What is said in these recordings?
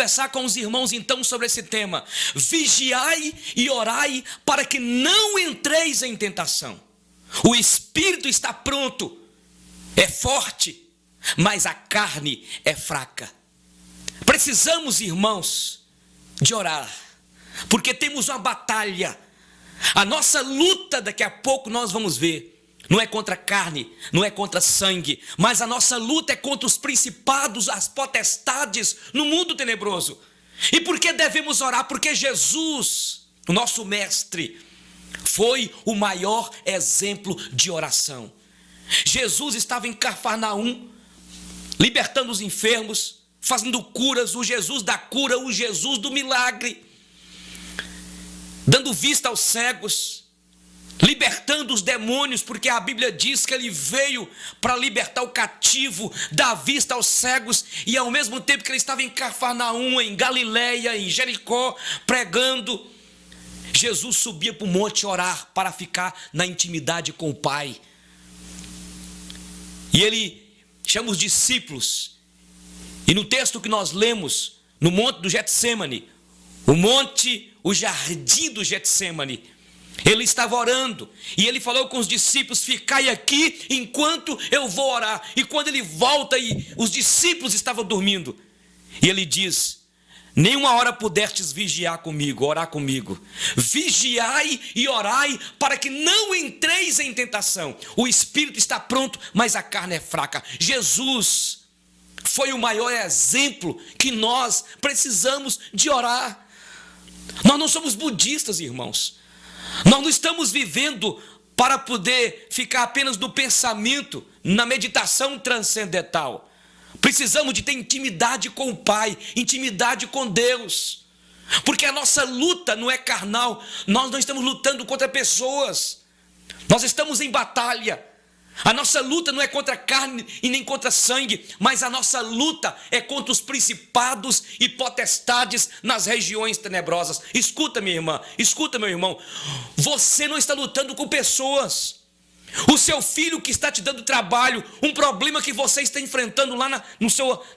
conversar com os irmãos então sobre esse tema. Vigiai e orai para que não entreis em tentação. O espírito está pronto, é forte, mas a carne é fraca. Precisamos, irmãos, de orar, porque temos uma batalha. A nossa luta, daqui a pouco nós vamos ver, não é contra carne, não é contra sangue, mas a nossa luta é contra os principados, as potestades no mundo tenebroso. E por que devemos orar? Porque Jesus, o nosso mestre, foi o maior exemplo de oração. Jesus estava em Cafarnaum, libertando os enfermos, fazendo curas, o Jesus da cura, o Jesus do milagre, dando vista aos cegos, libertando os demônios, porque a Bíblia diz que ele veio para libertar o cativo, dar vista aos cegos, e ao mesmo tempo que ele estava em Cafarnaum, em Galileia, em Jericó, pregando, Jesus subia para o monte orar, para ficar na intimidade com o Pai. E ele chama os discípulos, e no texto que nós lemos, no monte do Getsêmani, o jardim do Getsêmani, ele estava orando, e ele falou com os discípulos: ficai aqui enquanto eu vou orar. E quando ele volta, e os discípulos estavam dormindo, e ele diz: nenhuma hora pudestes vigiar comigo, orar comigo. Vigiai e orai para que não entreis em tentação. O espírito está pronto, mas a carne é fraca. Jesus foi o maior exemplo que nós precisamos de orar. Nós não somos budistas, irmãos. Nós não estamos vivendo para poder ficar apenas no pensamento, na meditação transcendental. Precisamos de ter intimidade com o Pai, intimidade com Deus. Porque a nossa luta não é carnal, nós não estamos lutando contra pessoas. Nós estamos em batalha. A nossa luta não é contra carne e nem contra sangue, mas a nossa luta é contra os principados e potestades nas regiões tenebrosas. Escuta, minha irmã, escuta, meu irmão. Você não está lutando com pessoas. O seu filho que está te dando trabalho, um problema que você está enfrentando lá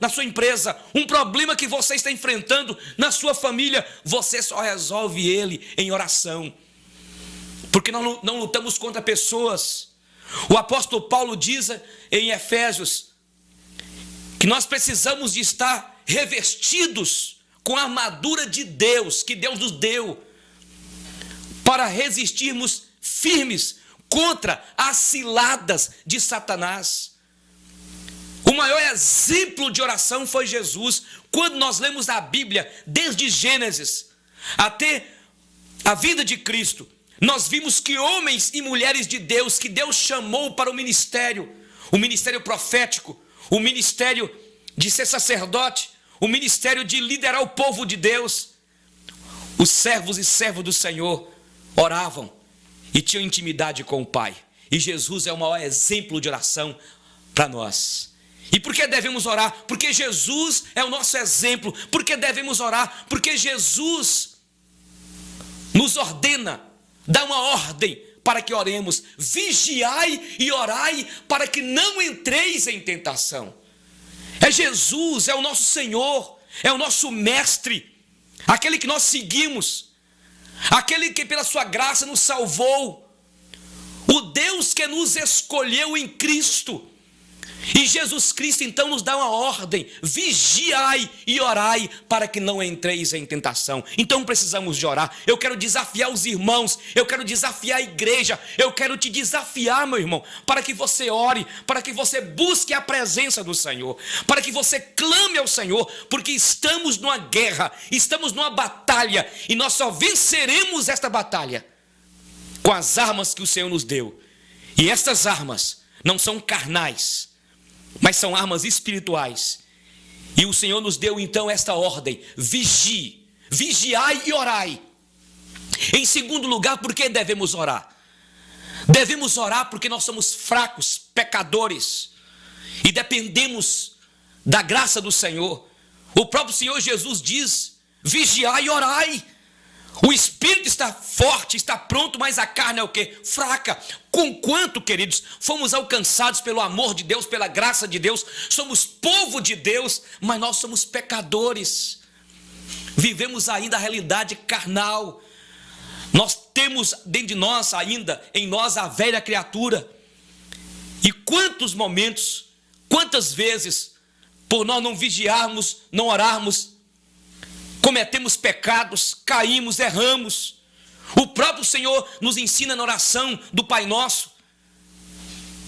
na sua empresa, um problema que você está enfrentando na sua família, você só resolve ele em oração. Porque nós não lutamos contra pessoas. O apóstolo Paulo diz em Efésios que nós precisamos de estar revestidos com a armadura de Deus, que Deus nos deu, para resistirmos firmes contra as ciladas de Satanás. O maior exemplo de oração foi Jesus. Quando nós lemos a Bíblia, desde Gênesis até a vida de Cristo, nós vimos que homens e mulheres de Deus, que Deus chamou para o ministério profético, o ministério de ser sacerdote, o ministério de liderar o povo de Deus, os servos e servas do Senhor oravam e tinham intimidade com o Pai. E Jesus é o maior exemplo de oração para nós. E por que devemos orar? Porque Jesus é o nosso exemplo. Por que devemos orar? Porque Jesus nos ordena, dá uma ordem para que oremos. Vigiai e orai para que não entreis em tentação. É Jesus, é o nosso Senhor, é o nosso mestre, aquele que nós seguimos, aquele que pela sua graça nos salvou, o Deus que nos escolheu em Cristo. E Jesus Cristo então nos dá uma ordem: vigiai e orai para que não entreis em tentação. Então precisamos de orar. Eu quero desafiar os irmãos, eu quero desafiar a igreja, eu quero te desafiar, meu irmão, para que você ore, para que você busque a presença do Senhor, para que você clame ao Senhor, porque estamos numa guerra, estamos numa batalha, e nós só venceremos esta batalha com as armas que o Senhor nos deu. E estas armas não são carnais, mas são armas espirituais. E o Senhor nos deu então esta ordem: vigie, vigiai e orai. Em segundo lugar, por que devemos orar? Devemos orar porque nós somos fracos, pecadores, e dependemos da graça do Senhor. O próprio Senhor Jesus diz: vigiai e orai. O espírito está forte, está pronto, mas a carne é o quê? Fraca. Conquanto, queridos, fomos alcançados pelo amor de Deus, pela graça de Deus, somos povo de Deus, mas nós somos pecadores. vivemos ainda a realidade carnal. Nós temos dentro de nós ainda, em nós, a velha criatura. E quantos momentos, quantas vezes, por nós não vigiarmos, não orarmos, cometemos pecados, caímos, erramos. O próprio Senhor nos ensina na oração do Pai Nosso: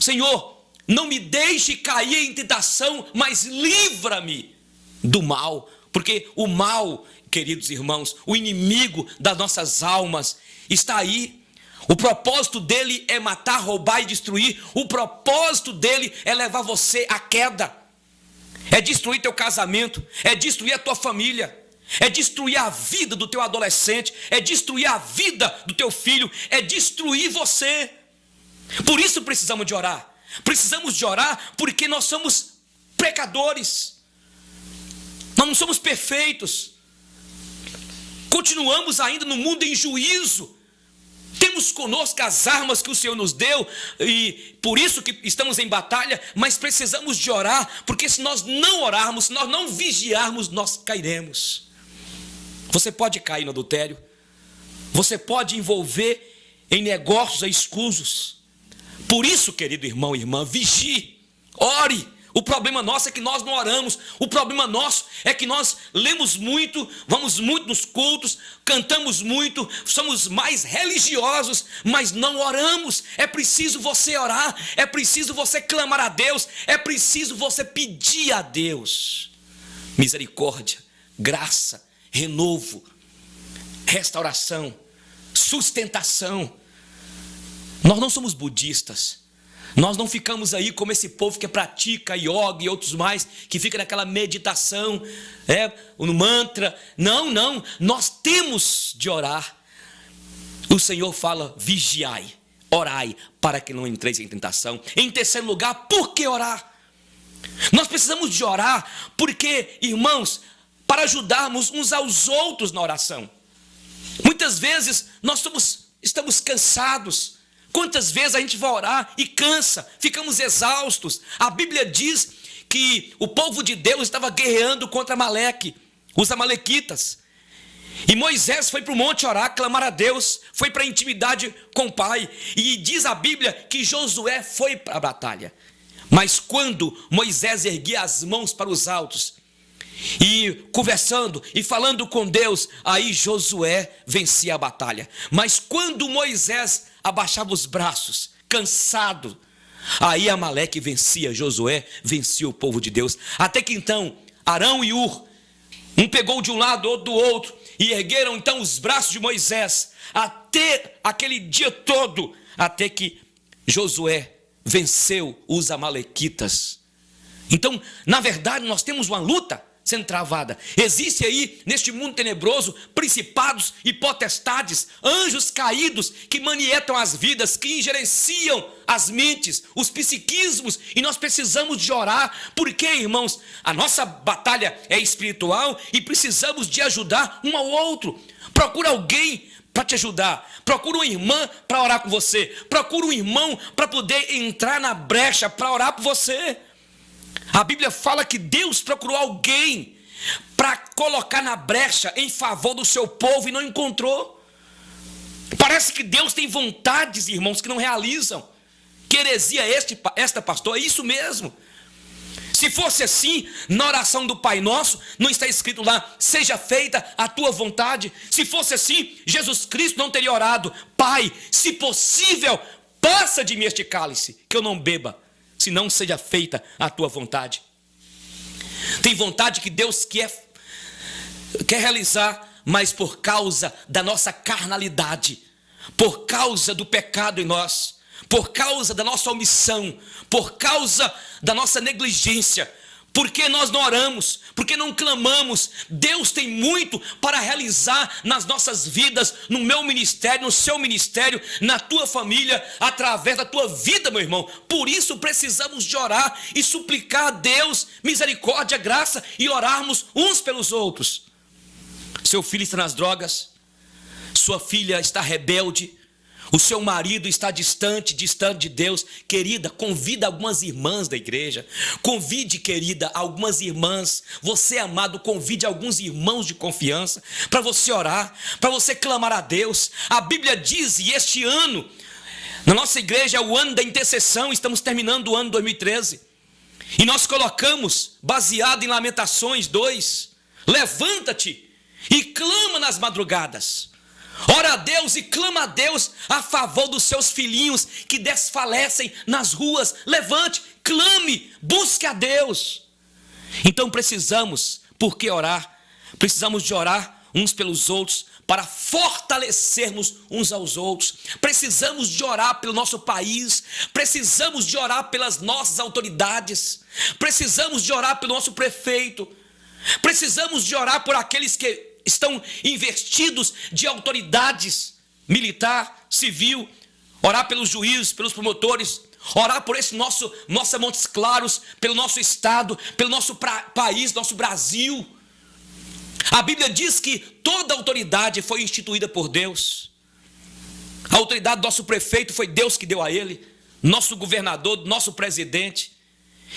Senhor, não me deixe cair em tentação, mas livra-me do mal. Porque o mal, queridos irmãos, o inimigo das nossas almas está aí. O propósito dele é matar, roubar e destruir. O propósito dele é levar você à queda. É destruir teu casamento, é destruir a tua família, é destruir a vida do teu adolescente, é destruir a vida do teu filho, é destruir você. Por isso precisamos de orar. Precisamos de orar porque nós somos pecadores. Nós não somos perfeitos. Continuamos ainda no mundo em juízo. Temos conosco as armas que o Senhor nos deu e por isso que estamos em batalha, mas precisamos de orar, porque se nós não orarmos, se nós não vigiarmos, nós cairemos. Você pode cair no adultério, você pode envolver em negócios escusos. Por isso, querido irmão e irmã, vigie, ore. O problema nosso é que nós não oramos. O problema nosso é que nós lemos muito, vamos muito nos cultos, cantamos muito, somos mais religiosos, mas não oramos. É preciso você orar, é preciso você clamar a Deus, é preciso você pedir a Deus misericórdia, graça, renovo, restauração, sustentação. Nós não somos budistas. Nós não ficamos aí como esse povo que pratica yoga e outros mais, que fica naquela meditação, no mantra. Não, nós temos de orar. O Senhor fala: vigiai, orai, para que não entreis em tentação. Em terceiro lugar, por que orar? Nós precisamos de orar porque, irmãos, para ajudarmos uns aos outros na oração. Muitas vezes nós estamos cansados. Quantas vezes a gente vai orar e cansa, ficamos exaustos. A Bíblia diz que o povo de Deus estava guerreando contra Amaleque, os amalequitas. E Moisés foi para o monte orar, clamar a Deus, foi para a intimidade com o Pai. E diz a Bíblia que Josué foi para a batalha. Mas quando Moisés erguia as mãos para os altos, e conversando e falando com Deus, aí Josué vencia a batalha. Mas quando Moisés abaixava os braços, cansado, aí Amaleque vencia Josué, vencia o povo de Deus. Até que então Arão e Hur, um pegou de um lado, outro do outro, e ergueram então os braços de Moisés, até aquele dia todo, até que Josué venceu os amalequitas. Então, na verdade, nós temos uma luta sendo travada. Existe aí, neste mundo tenebroso, principados e potestades, anjos caídos que manietam as vidas, que injerenciam as mentes, os psiquismos, e nós precisamos de orar, porque, irmãos, a nossa batalha é espiritual e precisamos de ajudar um ao outro. Procura alguém para te ajudar, procura uma irmã para orar com você, procura um irmão para poder entrar na brecha para orar por você. A Bíblia fala que Deus procurou alguém para colocar na brecha em favor do seu povo e não encontrou. Parece que Deus tem vontades, irmãos, que não realizam. Que heresia esta, pastor? É isso mesmo. Se fosse assim, na oração do Pai Nosso, não está escrito lá: seja feita a tua vontade. Se fosse assim, Jesus Cristo não teria orado: Pai, se possível, passa de mim este cálice, que eu não beba, se não seja feita a tua vontade. Tem vontade que Deus quer realizar, mas por causa da nossa carnalidade, por causa do pecado em nós, por causa da nossa omissão, por causa da nossa negligência, porque nós não oramos, porque não clamamos. Deus tem muito para realizar nas nossas vidas, no meu ministério, no seu ministério, na tua família, através da tua vida, meu irmão. Por isso precisamos de orar e suplicar a Deus misericórdia, graça, e orarmos uns pelos outros. Seu filho está nas drogas, sua filha está rebelde, o seu marido está distante de Deus, querida, convida algumas irmãs da igreja, convide, querida, algumas irmãs, você amado, convide alguns irmãos de confiança, para você orar, para você clamar a Deus. A Bíblia diz, e este ano, na nossa igreja é o ano da intercessão, estamos terminando o ano 2013, e nós colocamos, baseado em Lamentações 2, levanta-te e clama nas madrugadas. Ora a Deus e clama a Deus a favor dos seus filhinhos que desfalecem nas ruas. Levante, clame, busque a Deus. Então precisamos, por que orar? Precisamos de orar uns pelos outros para fortalecermos uns aos outros. Precisamos de orar pelo nosso país. Precisamos de orar pelas nossas autoridades. Precisamos de orar pelo nosso prefeito. Precisamos de orar por aqueles que estão investidos de autoridades militar, civil, orar pelos juízes, pelos promotores, orar por esse nossa Montes Claros, pelo nosso estado, pelo nosso país, nosso Brasil. A Bíblia diz que toda autoridade foi instituída por Deus. A autoridade do nosso prefeito foi Deus que deu a ele, nosso governador, nosso presidente.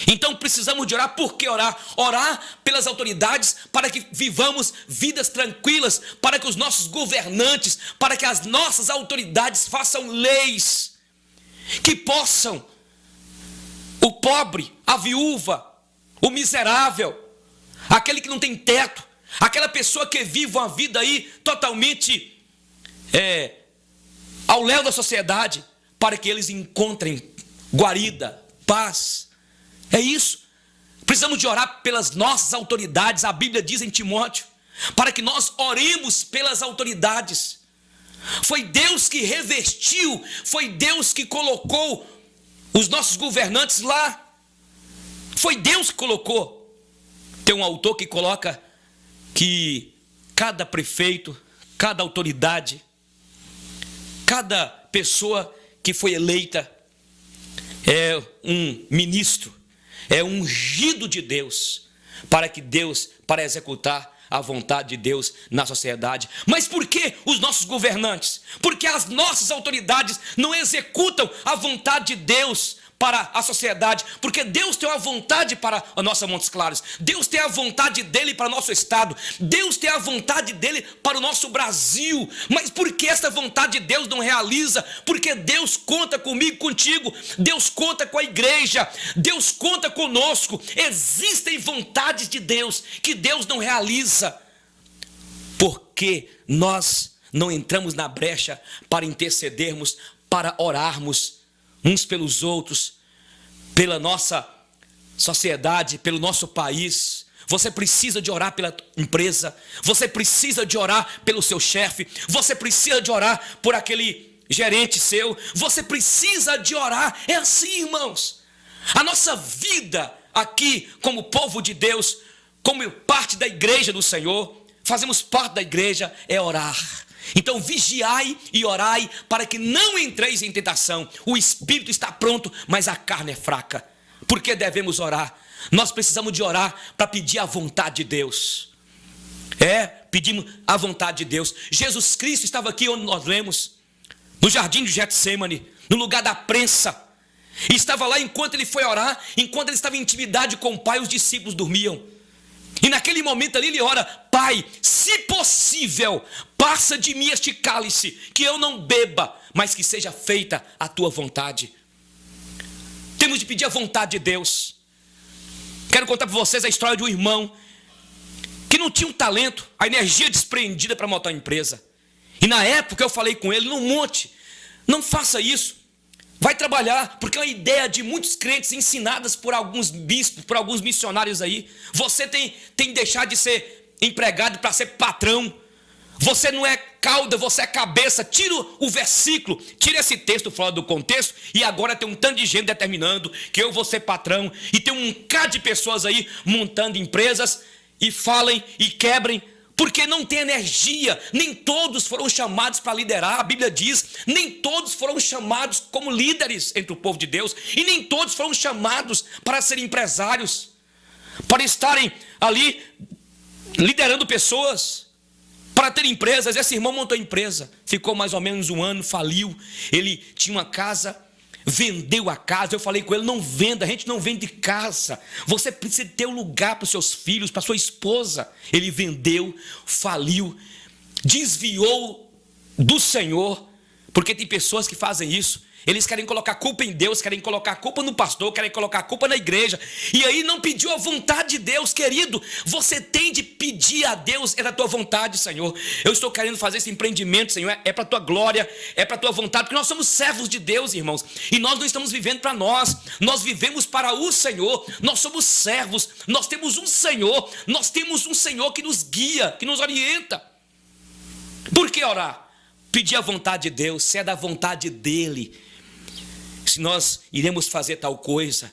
Então precisamos de orar. Por que orar? Orar pelas autoridades para que vivamos vidas tranquilas, para que os nossos governantes, para que as nossas autoridades façam leis que possam, o pobre, a viúva, o miserável, aquele que não tem teto, aquela pessoa que vive uma vida aí totalmente ao léu da sociedade, para que eles encontrem guarida, paz. É isso. Precisamos de orar pelas nossas autoridades. A Bíblia diz em Timóteo, para que nós oremos pelas autoridades. Foi Deus que revestiu, foi Deus que colocou os nossos governantes lá. Foi Deus que colocou. Tem um autor que coloca que cada prefeito, cada autoridade, cada pessoa que foi eleita é um ministro, é um ungido de Deus, para executar a vontade de Deus na sociedade. Mas por que os nossos governantes? Porque as nossas autoridades não executam a vontade de Deus para a sociedade, porque Deus tem uma vontade para a nossa Montes Claros, Deus tem a vontade dele para o nosso estado, Deus tem a vontade dele para o nosso Brasil. Mas por que essa vontade de Deus não realiza? Porque Deus conta comigo, contigo, Deus conta com a igreja, Deus conta conosco. Existem vontades de Deus que Deus não realiza, porque nós não entramos na brecha para intercedermos, para orarmos uns pelos outros, pela nossa sociedade, pelo nosso país. Você precisa de orar pela empresa, você precisa de orar pelo seu chefe, você precisa de orar por aquele gerente seu, você precisa de orar. É assim, irmãos. A nossa vida aqui, como povo de Deus, como parte da igreja do Senhor, fazemos parte da igreja, é orar. Então vigiai e orai para que não entreis em tentação. O espírito está pronto, mas a carne é fraca. Por que devemos orar? Nós precisamos de orar para pedir a vontade de Deus. Pedimos a vontade de Deus. Jesus Cristo estava aqui onde nós lemos, no jardim de Getsemane, no lugar da prensa. E estava lá enquanto ele foi orar, enquanto ele estava em intimidade com o Pai, os discípulos dormiam. E naquele momento ali ele ora: Pai, se possível, passa de mim este cálice, que eu não beba, mas que seja feita a tua vontade. Temos de pedir a vontade de Deus. Quero contar para vocês a história de um irmão que não tinha um talento, a energia desprendida para montar uma empresa. E na época eu falei com ele: não monte, não faça isso. Vai trabalhar, porque é uma ideia de muitos crentes ensinadas por alguns bispos, por alguns missionários aí. Você tem que deixar de ser empregado para ser patrão. Você não é cauda, você é cabeça. Tira o versículo, tira esse texto fora do contexto, e agora tem um tanto de gente determinando que eu vou ser patrão, e tem um bocado de pessoas aí montando empresas, e falem e quebrem, porque não tem energia. Nem todos foram chamados para liderar. A Bíblia diz, nem todos foram chamados como líderes entre o povo de Deus, e nem todos foram chamados para serem empresários, para estarem ali liderando pessoas. para ter empresas. Esse irmão montou empresa, ficou mais ou menos um ano, faliu. Ele tinha uma casa, vendeu a casa. Eu falei com ele: não venda, a gente não vende casa, você precisa ter um lugar para os seus filhos, para sua esposa. Ele vendeu, faliu, desviou do Senhor, porque tem pessoas que fazem isso. Eles querem colocar culpa em Deus, querem colocar culpa no pastor, querem colocar culpa na igreja, e aí não pediu a vontade de Deus. Querido, você tem de pedir a Deus: é da tua vontade, Senhor, eu estou querendo fazer esse empreendimento, Senhor, é para a tua glória, é para a tua vontade, porque nós somos servos de Deus, irmãos, e nós não estamos vivendo para nós vivemos para o Senhor. Nós somos servos, nós temos um Senhor que nos guia, que nos orienta. Por que orar? Pedir a vontade de Deus, se é da vontade dEle. Se nós iremos fazer tal coisa,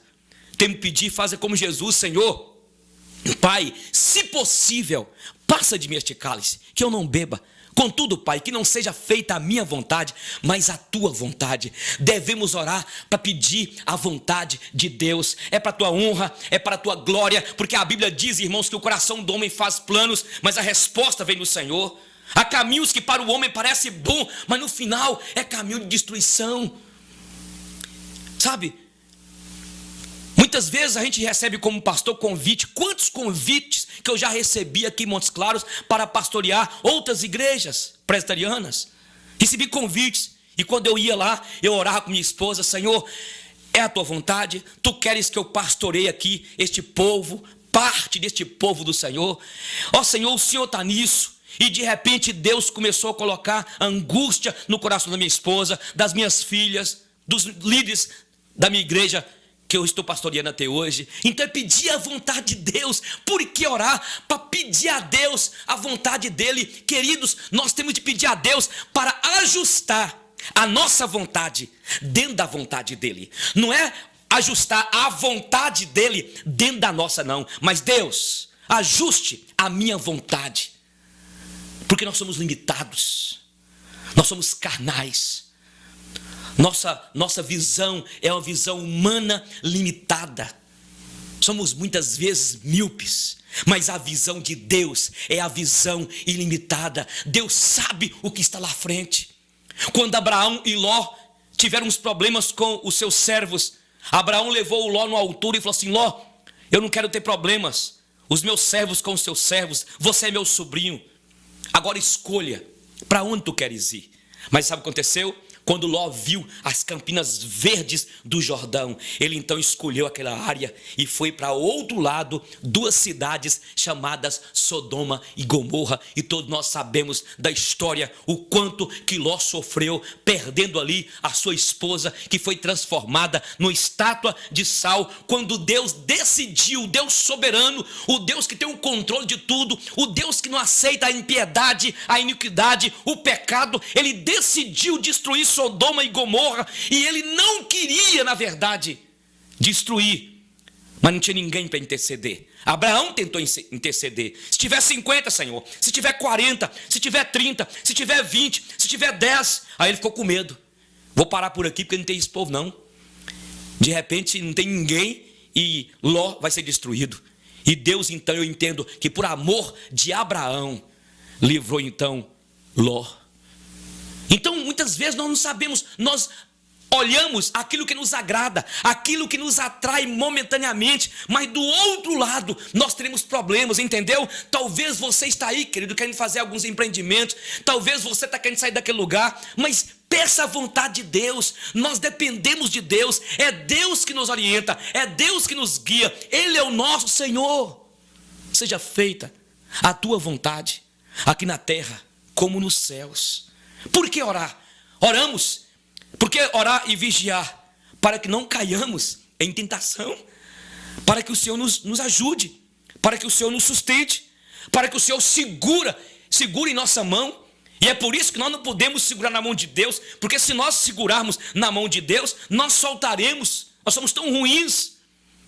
temos que pedir, fazer como Jesus: Senhor, Pai, se possível, passa de mim este cálice, que eu não beba. Contudo, Pai, que não seja feita a minha vontade, mas a tua vontade. Devemos orar para pedir a vontade de Deus. É para a tua honra, é para a tua glória, porque a Bíblia diz, irmãos, que o coração do homem faz planos, mas a resposta vem do Senhor. Há caminhos que para o homem parece bom, mas no final é caminho de destruição. Sabe, muitas vezes a gente recebe como pastor convite. Quantos convites que eu já recebi aqui em Montes Claros para pastorear outras igrejas presbiterianas. Recebi convites, e quando eu ia lá, eu orava com minha esposa: Senhor, é a tua vontade, tu queres que eu pastoreie aqui este povo, parte deste povo do Senhor. Ó Senhor, o Senhor está nisso. E de repente Deus começou a colocar angústia no coração da minha esposa, das minhas filhas, dos líderes da minha igreja que eu estou pastoreando até hoje. Então é pedir a vontade de Deus. Por que orar? Para pedir a Deus a vontade dEle. Queridos, nós temos de pedir a Deus para ajustar a nossa vontade dentro da vontade dEle. Não é ajustar a vontade dEle dentro da nossa, não. Mas Deus, ajuste a minha vontade. Porque nós somos limitados, nós somos carnais. Nossa visão é uma visão humana limitada. Somos muitas vezes míopes, mas a visão de Deus é a visão ilimitada. Deus sabe o que está lá à frente. Quando Abraão e Ló tiveram uns problemas com os seus servos, Abraão levou o Ló numa altura e falou assim: Ló, eu não quero ter problemas, os meus servos com os seus servos, você é meu sobrinho, agora escolha para onde tu queres ir. Mas sabe o que aconteceu? Quando Ló viu as campinas verdes do Jordão, ele então escolheu aquela área e foi para outro lado, duas cidades chamadas Sodoma e Gomorra. E todos nós sabemos da história, o quanto que Ló sofreu, perdendo ali a sua esposa, que foi transformada numa estátua de sal. Quando Deus decidiu, o Deus soberano, o Deus que tem o controle de tudo, o Deus que não aceita a impiedade, a iniquidade, o pecado, ele decidiu destruir Sodoma e Gomorra, e ele não queria, na verdade, destruir, mas não tinha ninguém para interceder. Abraão tentou interceder. Se tiver 50, Senhor, se tiver 40, se tiver 30, se tiver 20, se tiver 10, aí ele ficou com medo. Vou parar por aqui porque não tem esse povo não. De repente não tem ninguém e Ló vai ser destruído. E Deus então, eu entendo que por amor de Abraão, livrou então Ló. Então, muitas vezes nós não sabemos, nós olhamos aquilo que nos agrada, aquilo que nos atrai momentaneamente, mas do outro lado nós teremos problemas, entendeu? Talvez você está aí, querido, querendo fazer alguns empreendimentos, talvez você está querendo sair daquele lugar, mas peça a vontade de Deus. Nós dependemos de Deus, é Deus que nos orienta, é Deus que nos guia, Ele é o nosso Senhor. Seja feita a tua vontade, aqui na terra como nos céus. Por que orar? Oramos, porque orar e vigiar, para que não caiamos em tentação, para que o Senhor nos ajude, para que o Senhor nos sustente, para que o Senhor segure em nossa mão. E é por isso que nós não podemos segurar na mão de Deus, porque se nós segurarmos na mão de Deus, nós soltaremos. Nós somos tão ruins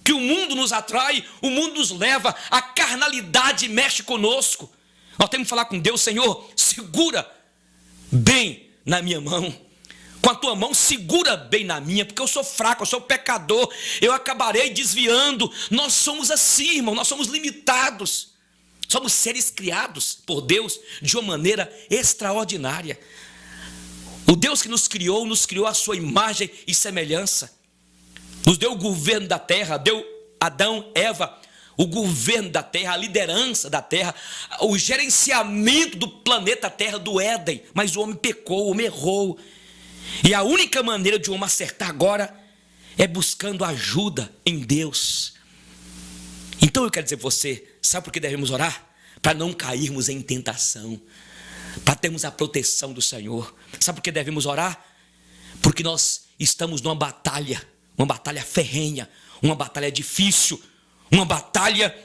que o mundo nos atrai, o mundo nos leva, a carnalidade mexe conosco. Nós temos que falar com Deus: Senhor, segura bem na minha mão, com a tua mão segura bem na minha, porque eu sou fraco, eu sou pecador, eu acabarei desviando. Nós somos assim, irmão, nós somos limitados. Somos seres criados por Deus de uma maneira extraordinária. O Deus que nos criou à sua imagem e semelhança. Nos deu o governo da terra, deu Adão, Eva, o governo da terra, a liderança da terra, o gerenciamento do planeta Terra, do Éden. Mas o homem pecou, o homem errou. E a única maneira de o homem acertar agora é buscando ajuda em Deus. Então eu quero dizer para você, sabe por que devemos orar? Para não cairmos em tentação, para termos a proteção do Senhor. Sabe por que devemos orar? Porque nós estamos numa batalha ferrenha, uma batalha difícil, uma batalha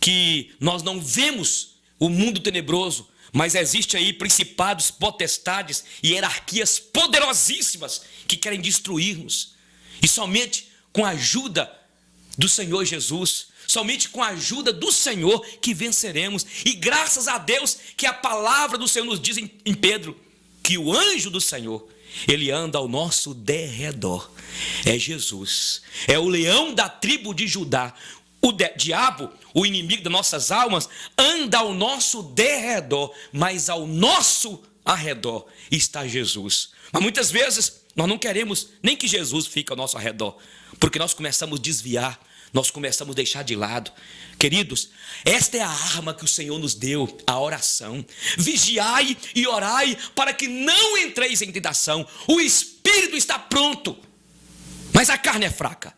que nós não vemos o mundo tenebroso, mas existe aí principados, potestades e hierarquias poderosíssimas que querem destruir-nos. E somente com a ajuda do Senhor Jesus, somente com a ajuda do Senhor que venceremos. E graças a Deus que a palavra do Senhor nos diz em Pedro, que o anjo do Senhor, ele anda ao nosso derredor. É Jesus, é o leão da tribo de Judá. O diabo, o inimigo das nossas almas, anda ao nosso derredor, mas ao nosso arredor está Jesus. Mas muitas vezes nós não queremos nem que Jesus fique ao nosso arredor, porque nós começamos a desviar, nós começamos a deixar de lado. Queridos, esta é a arma que o Senhor nos deu, a oração. Vigiai e orai para que não entreis em tentação. O espírito está pronto, mas a carne é fraca.